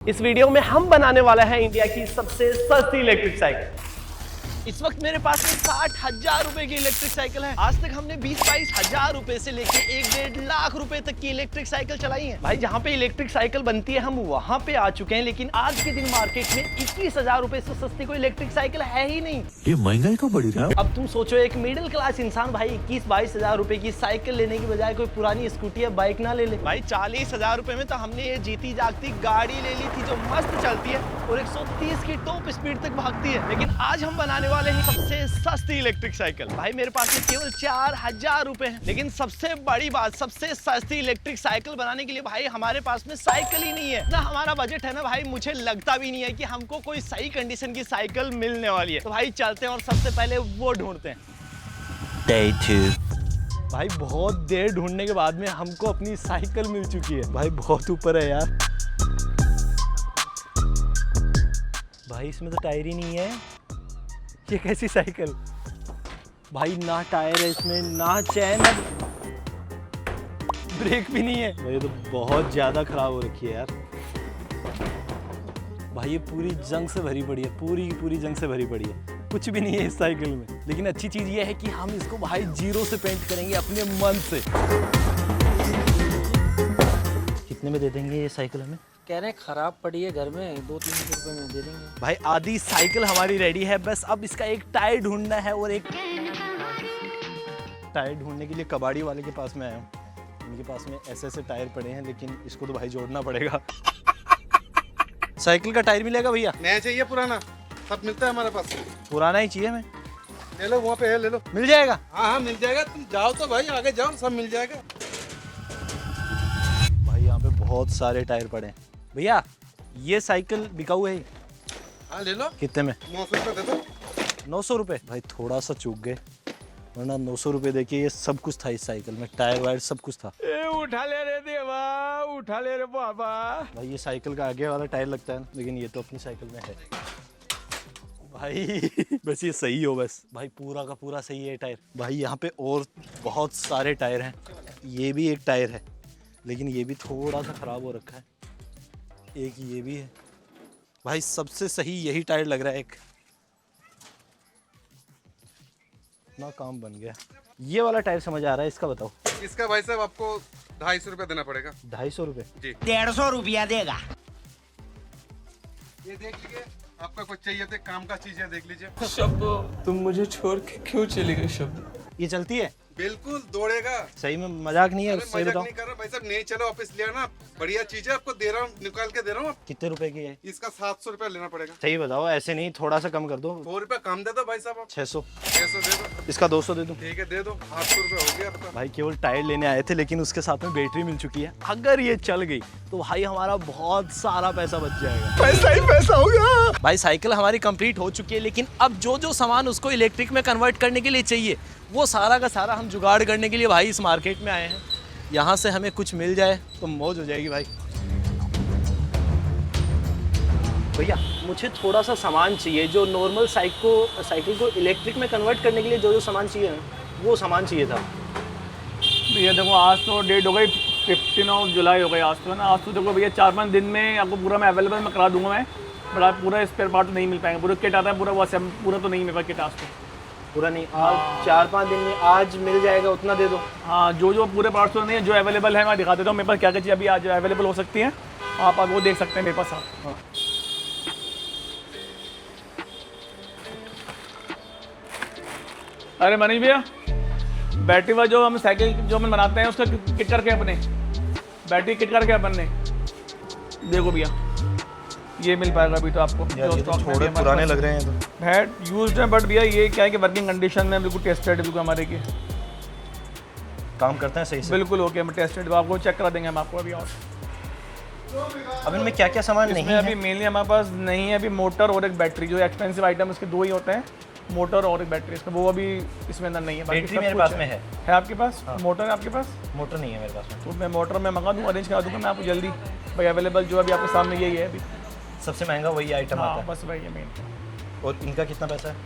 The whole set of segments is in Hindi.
इस वीडियो में हम बनाने वाला है इंडिया की सबसे सस्ती इलेक्ट्रिक साइकिल। इस वक्त मेरे पास में 60,000 रुपए की इलेक्ट्रिक साइकिल है। आज तक हमने 20-22 हजार रुपए से लेके 1-1.5 लाख रुपए तक की इलेक्ट्रिक साइकिल चलाई है। भाई जहाँ पे इलेक्ट्रिक साइकिल बनती है हम वहाँ पे आ चुके हैं, लेकिन आज के दिन मार्केट में 21,000 रुपए से सस्ती कोई इलेक्ट्रिक साइकिल है ही नहीं। ये महंगाई का बढ़ी रहा है। अब तुम सोचो, एक मिडिल क्लास इंसान भाई 21-22 हजार रुपए की साइकिल लेने की बजाय कोई पुरानी स्कूटी या बाइक ना ले ले। भाई 40,000 रुपए में तो हमने ये जीती जागती गाड़ी ले ली थी जो मस्त चलती है और 130 की टॉप स्पीड तक भागती है। लेकिन आज हम बनाने वाले हैं सबसे सस्ती इलेक्ट्रिक साइकिल। भाई मेरे पास में केवल 4,000 रुपए हैं, लेकिन सबसे बड़ी बात, सबसे सस्ती इलेक्ट्रिक साइकिल बनाने के लिए भाई हमारे पास में साइकिल ही नहीं है ना, हमारा बजट है ना भाई। मुझे लगता भी नहीं है कि हमको कोई सही कंडीशन की साइकिल मिलने वाली है। तो भाई चलते हैं और सबसे पहले वो ढूंढते हैं। Day 2। भाई बहुत देर ढूंढने के बाद में हमको अपनी साइकिल मिल चुकी है। भाई बहुत ऊपर है यार। भाई इसमें तो टायर ही नहीं है, ये कैसी साइकिल। भाई ना टायर है इसमें, ना चैन है, ब्रेक भी नहीं है। भाई ये तो बहुत ज्यादा खराब हो रखी है यार। भाई ये पूरी जंग से भरी पड़ी है, पूरी की पूरी जंग से भरी पड़ी है, कुछ भी नहीं है इस साइकिल में। लेकिन अच्छी चीज ये है कि हम इसको भाई जीरो से पेंट करेंगे अपने मन से। कितने में दे देंगे ये साइकिल हमें? कह रहे हैं खराब पड़ी है घर में, 200-300 रुपए में दे देंगे। भाई आधी साइकिल हमारी रेडी है, बस अब इसका एक टायर ढूंढना है। और एक टायर ढूंढने के लिए कबाड़ी वाले के पास में आया हूँ। इनके पास में ऐसे टायर पड़े हैं, लेकिन इसको तो भाई जोड़ना पड़ेगा। साइकिल का टायर मिलेगा भैया? नया चाहिए पुराना? सब मिलता है हमारे पास। पुराना ही चाहिए हमें। ले लो, वहाँ पे है, ले लो। मिल जाएगा? हाँ मिल जाएगा, तुम जाओ तो भाई, आगे जाओ, सब मिल जाएगा। भाई यहाँ पे बहुत सारे टायर पड़े हैं। भैया ये साइकिल बिकाऊ है? हाँ ले लो। कितने में? 900 रुपये दे दो। 900 रुपये? भाई थोड़ा सा चूक गए, वरना 900 रुपये देखिए ये सब कुछ था इस साइकिल में, टायर वायर सब कुछ था। उठा ले रे देवा, उठा ले रे बाबा। भाई ये साइकिल का आगे वाला टायर लगता है, लेकिन ये तो अपनी साइकिल में है। भाई बस ये सही हो बस। भाई पूरा का पूरा सही है टायर। भाई यहाँ पे और बहुत सारे टायर हैं, ये भी एक टायर है, लेकिन ये भी थोड़ा सा खराब हो रखा है। एक ये भी है। भाई सबसे सही यही टायर लग रहा है एक। ना काम बन गया। ये वाला टायर समझ आ रहा है, इसका बताओ। इसका भाई साहब आपको 250 रुपये देना पड़ेगा। 250 रुपये? जी। 150 रुपया देगा। ये देख लीजिए, आपका कुछ चाहिए तो काम का चीज है, देख लीजिए। शब्बो, तुम मुझे छोड़ के क्यों चले गए शब्बो? ये चलती है? बिल्कुल दौड़ेगा। सही में मजाक नहीं है? अरे सही मजाक बताओ। नहीं कर रहा भाई साहब, नहीं चलो वापस ले आना, बढ़िया चीज है, आपको दे रहा हूँ, निकाल के दे रहा हूँ। कितने रुपए की है? इसका 700 रुपया लेना पड़ेगा। सही बताओ, ऐसे नहीं, थोड़ा सा कम कर दो। 100 रुपया कम दे दो भाई साहब। 600। 600 दे दो। इसका 200 दे दूं? ठीक है दे दो, 800 रुपया हो गया आपका। भाई केवल टायर लेने आए थे, लेकिन उसके साथ में बैटरी मिल चुकी है। अगर ये चल गई तो भाई हमारा बहुत सारा पैसा बच जाएगा। पैसा ही पैसा होगा। भाई साइकिल हमारी कंप्लीट हो चुकी है, लेकिन अब जो जो सामान उसको इलेक्ट्रिक में कन्वर्ट करने के लिए चाहिए, वो सारा का सारा हम जुगाड़ करने के लिए भाई इस मार्केट में आए हैं। यहाँ से हमें कुछ मिल जाए तो मौज हो जाएगी भाई। भैया मुझे थोड़ा सा सामान चाहिए, जो नॉर्मल साइकिल को इलेक्ट्रिक में कन्वर्ट करने के लिए जो जो सामान चाहिए ना, वो सामान चाहिए था। भैया देखो, आज तो डेट हो गई 15 जुलाई हो गई आज तो, है ना। आज तो देखो भैया 4-5 दिन में आपको पूरा मैं अवेलेबल मैं करा दूंगा मैं, बड़ा पूरा स्पेयर पार्ट तो नहीं मिल पाएंगे। पूरा किट आता है पूरा, वो पूरा तो नहीं मिल पाएगा किट आज तो। पूरा नहीं? आज 4-5 दिन में आज मिल जाएगा, उतना दे दो। हाँ जो पूरे पार्ट्स तो नहीं है, जो अवेलेबल है मैं दिखा देता हूँ। मेरे पास क्या क्या चीज़ अभी आज अवेलेबल हो सकती हैं, आप वो देख सकते हैं मेरे पास। हाँ अरे मनीष भैया, बैटरी वाला जो हम साइकिल जो हम बनाते हैं उसका किट करके अपने बैटरी किट करके अपन ने देखो भैया, ये मिल पाएगा अभी तो आपको। यार ये तो थोड़े पुराने लग रहे हैं तो। है यूज्ड है, बट भैया ये क्या है कि वर्किंग कंडीशन में बिल्कुल टेस्टेड है, बिल्कुल हमारे की काम करते हैं सही से? बिल्कुल ओके, हम टेस्टेड आपको चेक करा देंगे हम आपको अभी। और अब इनमें क्या क्या सामान नहीं इसमें है? अभी मेनली हमारे पास नहीं है अभी मोटर और एक बैटरी, जो एक्सपेंसिव आइटम उसके दो ही होते हैं, मोटर और एक बैटरी। इसका वो अभी इसमें अंदर नहीं है। बैटरी मेरे पास में है आपके पास? हाँ। मोटर है आपके पास? मोटर नहीं है मेरे पास में। तो मैं मोटर में मंगा दूँ, अरेंज करा दूँगा मैं आपको जल्दी। भाई अवेलेबल जो अभी आपके सामने यही है अभी, सबसे महंगा वही आइटम आता है। बस वही है मेन। और इनका कितना पैसा है?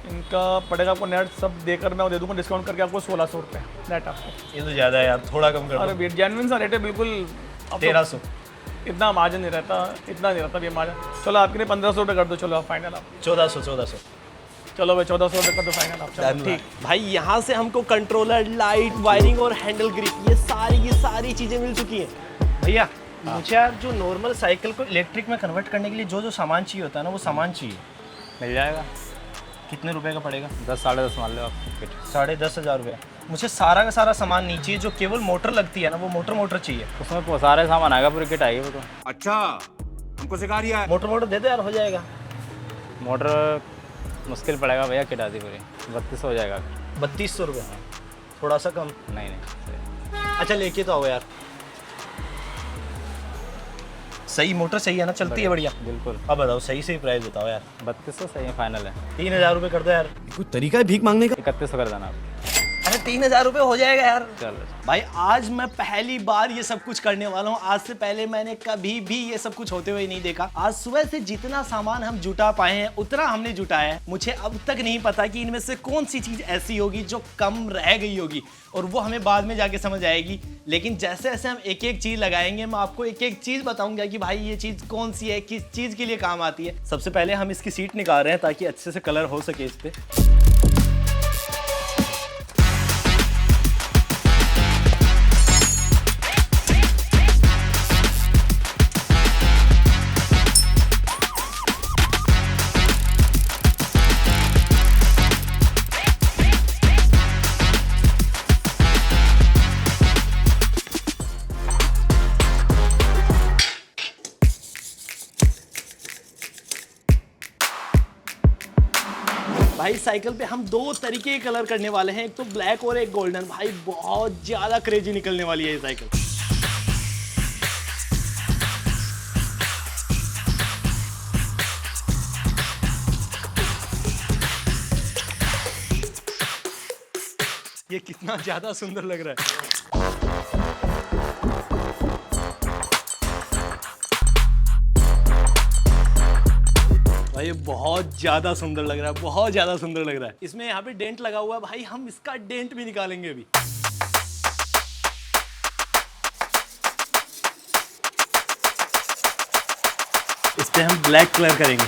इनका पड़ेगा आपको नेट सब देकर मैं दे दूँगा डिस्काउंट करके आपको 1600 रुपये नेट आपको। ये तो ज़्यादा है यार, थोड़ा कम कर दो। अरे जेन्युइन सा रेट है बिल्कुल। 1300। इतना मार्जिन नहीं रहता, इतना नहीं रहता भैया मार्जिन। चलो आपके लिए 1500 रुपये कर दो, चलो आप फाइनल आप। 1400। चलो भाई 1400 रुपये कर दो फाइनल आप। चलो ठीक भाई, यहाँ से हमको कंट्रोलर, लाइट, वायरिंग और हैंडल ग्रिप, ये सारी की सारी चीज़ें मिल चुकी हैं। भैया मुझे यार जो नॉर्मल साइकिल को इलेक्ट्रिक में कन्वर्ट करने के लिए जो जो सामान चाहिए होता है ना, वो सामान चाहिए। मिल जाएगा। कितने रुपए का पड़ेगा? 10 साढ़े 10 मान लो आप। 10,500 रुपये। मुझे सारा का सारा सामान नहीं चाहिए, जो केवल मोटर लगती है ना, वो मोटर चाहिए। उसमें सारे सामान आएगा, पूरी किट आएगी वो तो। अच्छा, हमको सिखा रिया है। मोटर दे दो यार, हो जाएगा। मोटर मुश्किल पड़ेगा भैया, किट आती पूरी 3200 हो जाएगा। 3200 रुपये? थोड़ा सा कम। नहीं। अच्छा लेके तो आओ यार। सही मोटर सही है ना, चलती है बढ़िया? बिल्कुल। अब बताओ सही प्राइस बताओ यार। 3200 सही है, फाइनल है। 3000 रुपये कर दो यार। कोई तरीका है भीख मांगने का? 3100 कर देना आप। अरे 3000 रुपये हो जाएगा यार। चलो भाई आज मैं पहली बार ये सब कुछ करने वाला हूँ। आज से पहले मैंने कभी भी ये सब कुछ होते हुए नहीं देखा। आज सुबह से जितना सामान हम जुटा पाए हैं उतना हमने जुटाया है। मुझे अब तक नहीं पता कि इनमें से कौन सी चीज ऐसी होगी जो कम रह गई होगी, और वो हमें बाद में जाके समझ आएगी। लेकिन जैसे जैसे हम एक एक चीज लगाएंगे, मैं आपको एक एक चीज बताऊंगा कि भाई ये चीज कौन सी है, किस चीज के लिए काम आती है। सबसे पहले हम इसकी सीट निकाल रहे हैं ताकि अच्छे से कलर हो सके इस पे। भाई साइकिल पे हम दो तरीके के कलर करने वाले हैं, एक तो ब्लैक और एक गोल्डन। भाई बहुत ज्यादा क्रेजी निकलने वाली है ये साइकिल। ये कितना ज्यादा सुंदर लग रहा है। भाई ये बहुत ज्यादा सुंदर लग रहा है, बहुत ज्यादा सुंदर लग रहा है। इसमें यहाँ पे डेंट लगा हुआ है, भाई हम इसका डेंट भी निकालेंगे अभी। इस पे हम ब्लैक कलर करेंगे।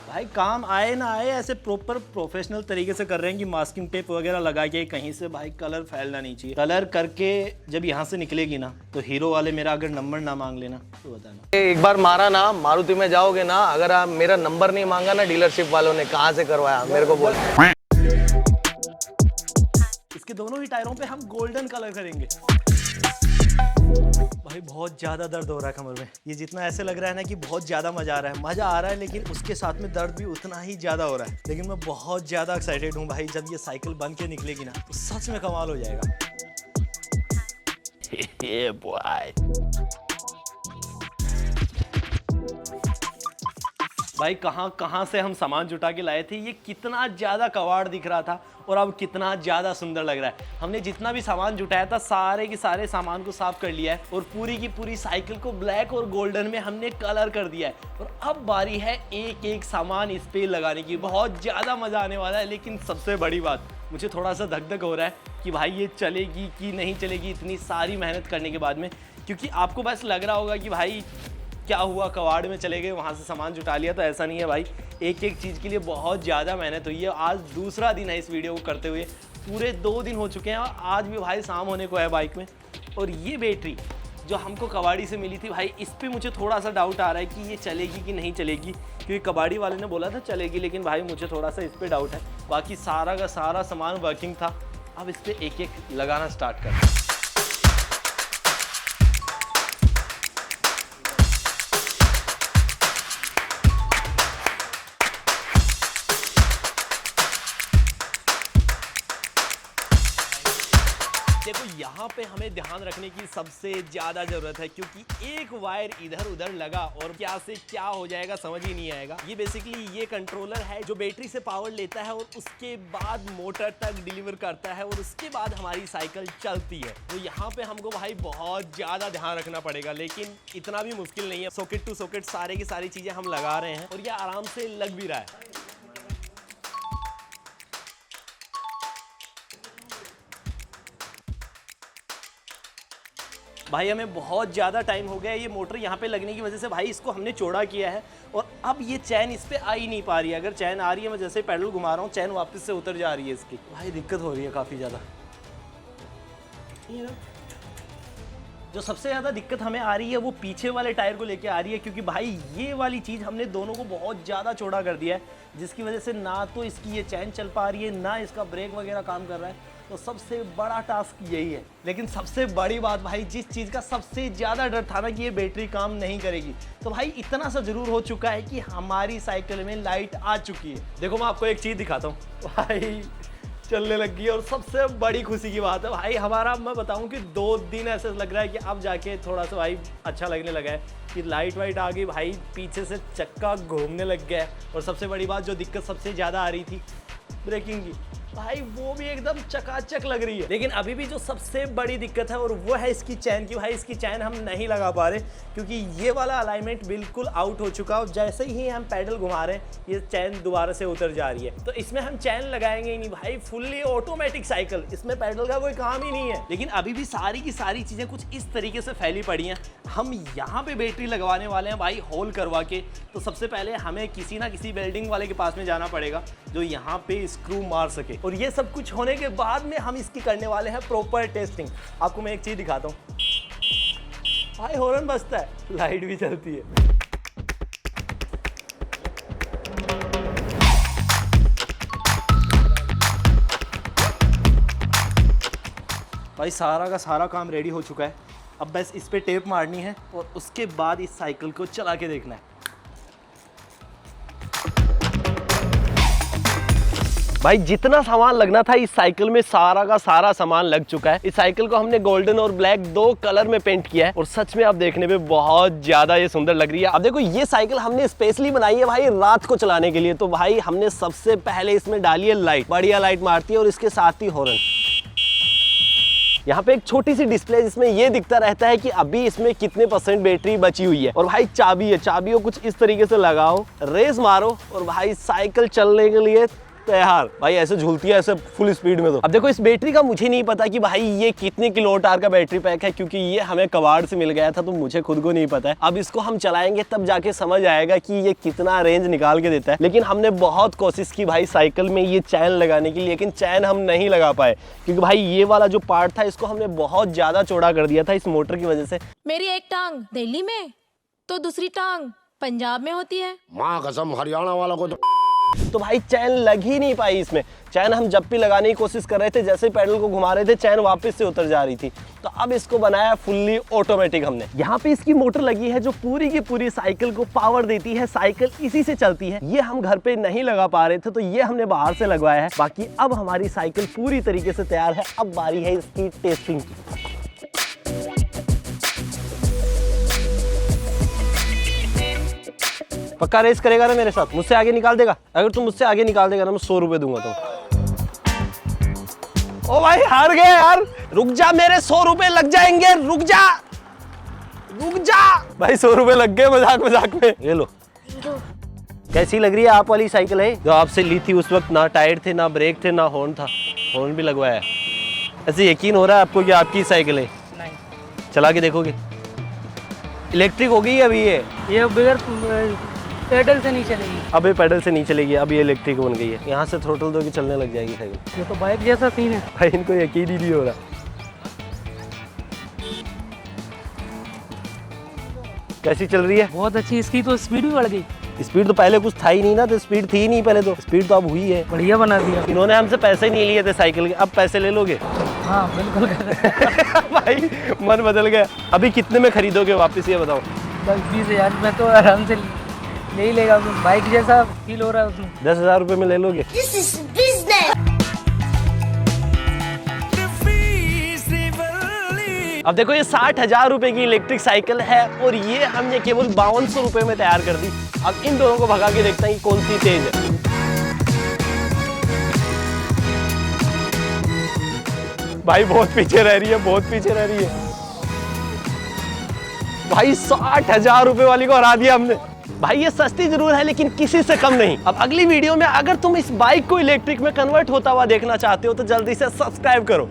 भाई काम आए ना आए, ऐसे प्रॉपर प्रोफेशनल तरीके से कर रहे हैं कि मास्किंग टेप वगैरह लगा के कहीं से भाई कलर फैलना नहीं चाहिए। कलर करके जब यहाँ से निकलेगी ना, तो हीरो वाले मेरा अगर नंबर ना मांग लेना तो बताना। एक बार मारा ना, मारुति में जाओगे ना, अगर आप मेरा नंबर नहीं मांगा ना डीलरशिप वालों ने, कहाँ से करवाया मेरे को बोल। इसके दोनों ही टायरों पे हम गोल्डन कलर करेंगे। भाई बहुत ज्यादा दर्द हो रहा है कमर में। ये जितना ऐसे लग रहा है ना कि बहुत ज्यादा मजा आ रहा है, लेकिन उसके साथ में दर्द भी उतना ही ज्यादा हो रहा है। लेकिन मैं बहुत ज्यादा एक्साइटेड हूँ भाई, जब ये साइकिल बन के निकलेगी ना तो सच में कमाल हो जाएगा। Yeah, boy. भाई कहाँ से हम सामान जुटा के लाए थे। ये कितना ज्यादा कवाड़ दिख रहा था और अब कितना ज्यादा सुंदर लग रहा है। हमने जितना भी सामान जुटाया था सारे के सारे सामान को साफ कर लिया है और पूरी की पूरी साइकिल को ब्लैक और गोल्डन में हमने कलर कर दिया है। और अब बारी है एक एक सामान इस पे लगाने की। बहुत ज्यादा मजा आने वाला है। लेकिन सबसे बड़ी बात, मुझे थोड़ा सा धक धक हो रहा है कि भाई ये चलेगी कि नहीं चलेगी इतनी सारी मेहनत करने के बाद में। क्योंकि आपको बस लग रहा होगा कि भाई क्या हुआ, कवाड़ में चले गए, वहाँ से सामान जुटा लिया, तो ऐसा नहीं है भाई। एक एक चीज़ के लिए बहुत ज़्यादा मेहनत हुई है। आज दूसरा दिन है इस वीडियो को करते हुए, पूरे 2 दिन हो चुके हैं और आज भी भाई शाम होने को है बाइक में। और ये बैटरी जो हमको कबाड़ी से मिली थी भाई, इस पर मुझे थोड़ा सा डाउट आ रहा है कि ये चलेगी कि नहीं चलेगी, क्योंकि कबाड़ी वाले ने बोला था चलेगी, लेकिन भाई मुझे थोड़ा सा इस पर डाउट है। बाकी सारा का सारा सामान वर्किंग था। अब इस पर एक एक लगाना स्टार्ट कर। देखो यहाँ पे हमें ध्यान रखने की सबसे ज्यादा जरूरत है, क्योंकि एक वायर इधर उधर लगा और क्या से क्या हो जाएगा समझ ही नहीं आएगा। ये बेसिकली ये कंट्रोलर है जो बैटरी से पावर लेता है और उसके बाद मोटर तक डिलीवर करता है और उसके बाद हमारी साइकिल चलती है। तो यहाँ पे हमको भाई बहुत ज्यादा ध्यान रखना पड़ेगा, लेकिन इतना भी मुश्किल नहीं है। सॉकेट टू सॉकेट सारे की सारी चीजें हम लगा रहे हैं और ये आराम से लग भी रहा है। भाई हमें बहुत ज़्यादा टाइम हो गया है ये मोटर यहाँ पे लगने की वजह से, भाई इसको हमने चौड़ा किया है और अब ये चैन इस पे आ ही नहीं पा रही है। अगर चैन आ रही है, मैं जैसे पैडल घुमा रहा हूँ चैन वापस से उतर जा रही है इसकी। भाई दिक्कत हो रही है काफ़ी ज़्यादा। जो सबसे ज़्यादा दिक्कत हमें आ रही है वो पीछे वाले टायर को लेके आ रही है, क्योंकि भाई ये वाली चीज़ हमने दोनों को बहुत ज़्यादा चौड़ा कर दिया है, जिसकी वजह से ना तो इसकी ये चैन चल पा रही है, ना इसका ब्रेक वगैरह काम कर रहा है। तो सबसे बड़ा टास्क यही है। लेकिन सबसे बड़ी बात भाई, जिस चीज़ का सबसे ज़्यादा डर था ना कि ये बैटरी काम नहीं करेगी, तो भाई इतना सा ज़रूर हो चुका है कि हमारी साइकिल में लाइट आ चुकी है। देखो मैं आपको एक चीज़ दिखाता हूँ, भाई चलने लग गई। और सबसे बड़ी खुशी की बात है भाई हमारा, मैं बताऊं कि 2 दिन ऐसे लग रहा है कि अब जाके थोड़ा सा भाई अच्छा लगने लगा है कि लाइट वाइट आ गई, भाई पीछे से चक्का घूमने लग गया है। और सबसे बड़ी बात, जो दिक्कत सबसे ज़्यादा आ रही थी ब्रेकिंग की, भाई वो भी एकदम चकाचक लग रही है। लेकिन अभी भी जो सबसे बड़ी दिक्कत है और वो है इसकी चैन की। भाई इसकी चैन हम नहीं लगा पा रहे, क्योंकि ये वाला अलाइनमेंट बिल्कुल आउट हो चुका है। जैसे ही हम पैडल घुमा रहे हैं ये चैन दोबारा से उतर जा रही है। तो इसमें हम चैन लगाएंगे ही नहीं भाई, फुल्ली ऑटोमेटिक साइकिल, इसमें पैडल का कोई काम ही नहीं है। लेकिन अभी भी सारी की सारी चीज़ें कुछ इस तरीके से फैली पड़ी हैं। हम यहाँ पे बैटरी लगवाने वाले हैं भाई होल करवा के। तो सबसे पहले हमें किसी ना किसी वेल्डिंग वाले के पास में जाना पड़ेगा जो यहाँ पे स्क्रू मार सके, और ये सब कुछ होने के बाद में हम इसकी करने वाले हैं प्रॉपर टेस्टिंग। आपको मैं एक चीज दिखाता हूँ, भाई हॉर्न बजता है, लाइट भी चलती है। भाई सारा का सारा काम रेडी हो चुका है, अब बस इस पे टेप मारनी है और उसके बाद इस साइकिल को चला के देखना है। भाई जितना सामान लगना था इस साइकिल में सारा का सारा सामान लग चुका है। इस साइकिल को हमने गोल्डन और ब्लैक 2 कलर में पेंट किया है और सच में आप देखने में बहुत ज्यादा ये सुंदर लग रही है। अब देखो ये साइकिल हमने स्पेशली बनाई है भाई रात को चलाने के लिए। तो भाई हमने सबसे पहले इसमें डाली है लाइट, बढ़िया लाइट मारती है, और इसके साथ ही हॉर्न। यहाँ पे एक छोटी सी डिस्प्ले जिसमें ये दिखता रहता है कि अभी इसमें कितने % बैटरी बची हुई है। और भाई चाबी है, चाबी को कुछ इस तरीके से लगाओ, रेस मारो और भाई साइकिल चलने के लिए तैयार। भाई ऐसे झूलती है ऐसे फुल स्पीड में। तो अब देखो इस बैटरी का मुझे नहीं पता कि भाई ये कितने किलोवाट आवर का बैटरी पैक है, क्योंकि ये हमें कबाड़ से मिल गया था, तो मुझे खुद को नहीं पता है। अब इसको हम चलाएंगे तब जाके समझ आएगा कि ये कितना रेंज निकाल के देता है। लेकिन हमने बहुत कोशिश की भाई साइकिल में ये चैन लगाने की, लेकिन चैन हम नहीं लगा पाए, क्योंकि भाई ये वाला जो पार्ट था इसको हमने बहुत ज्यादा चौड़ा कर दिया था इस मोटर की वजह से। मेरी एक टांग दिल्ली में तो दूसरी टांग पंजाब में होती है। माँ कसम हरियाणा वाला को तो भाई चैन लग ही नहीं पाई इसमें। चैन हम जब भी लगाने की कोशिश कर रहे थे, जैसे पैडल को घुमा रहे थे चैन वापस से उतर जा रही थी। तो अब इसको बनाया फुल्ली ऑटोमेटिक हमने। यहाँ पे इसकी मोटर लगी है जो पूरी की पूरी साइकिल को पावर देती है, साइकिल इसी से चलती है। ये हम घर पे नहीं लगा पा रहे थे, तो ये हमने बाहर से लगवाया है। बाकी अब हमारी साइकिल पूरी तरीके से तैयार है। अब बारी है इसकी टेस्टिंग की। पक्का रेस करेगा ना मेरे साथ? मुझसे आगे निकाल देगा? अगर तुम मुझसे आगे निकाल देगा ना मैं 100 रुपए दूंगा तुम। ओ भाई हार गए यार, रुक जा, मेरे 100 रुपए लग जाएंगे, रुक जा रुक जा। भाई 100 रुपए लग गए मजाक मजाक में। ये लो। कैसी लग रही है आप वाली साइकिल है जो आपसे ली थी उस वक्त? ना टायर थे, ना ब्रेक थे, ना हॉर्न था। हॉर्न भी लगवाया है। ऐसे यकीन हो रहा है आपको कि आपकी साइकिल है? नहीं। चला के देखोगे? इलेक्ट्रिक हो गई है अभी ये बगैर पेडल से नहीं चलेगी। अब ये पेडल से नहीं चलेगी, अब ये इलेक्ट्रिक बन गई है। यहाँ से थ्रोटल दो के चलने लग जाएगी साइकिल। ये तो बाइक जैसा सीन है। भाई इनको यकीन ही नहीं हो रहा। कैसी चल रही है? बहुत अच्छी, इसकी तो स्पीड भी बढ़ गई। स्पीड तो पहले कुछ था ही नहीं ना, तो स्पीड थी ही नहीं पहले, तो स्पीड तो अब हुई है। बढ़िया बना दिया। इन्होंने हमसे पैसे नहीं लिए थे साइकिल के, अब पैसे ले लोगे? हाँ बिल्कुल। भाई मन बदल गया। अभी कितने में खरीदोगे वापस ये बताओ? 10-20 हज़ार में तो आराम से ले ही लेगा, बाइक जैसा फील हो रहा है उसमें। 10,000 रुपए में ले लोगे? This is business. अब देखो ये 60,000 रुपए की इलेक्ट्रिक साइकिल है और ये हमने केवल 5200 रुपए में तैयार कर दी। अब इन दोनों को भगा के देखते हैं कि कौन सी तेज है। भाई बहुत पीछे रह रही है, बहुत पीछे रह रही है भाई। 60,000 रुपए वाली को हरा दिया हमने। भाई ये सस्ती जरूर है लेकिन किसी से कम नहीं। अब अगली वीडियो में अगर तुम इस बाइक को इलेक्ट्रिक में कन्वर्ट होता हुआ देखना चाहते हो तो जल्दी से सब्सक्राइब करो।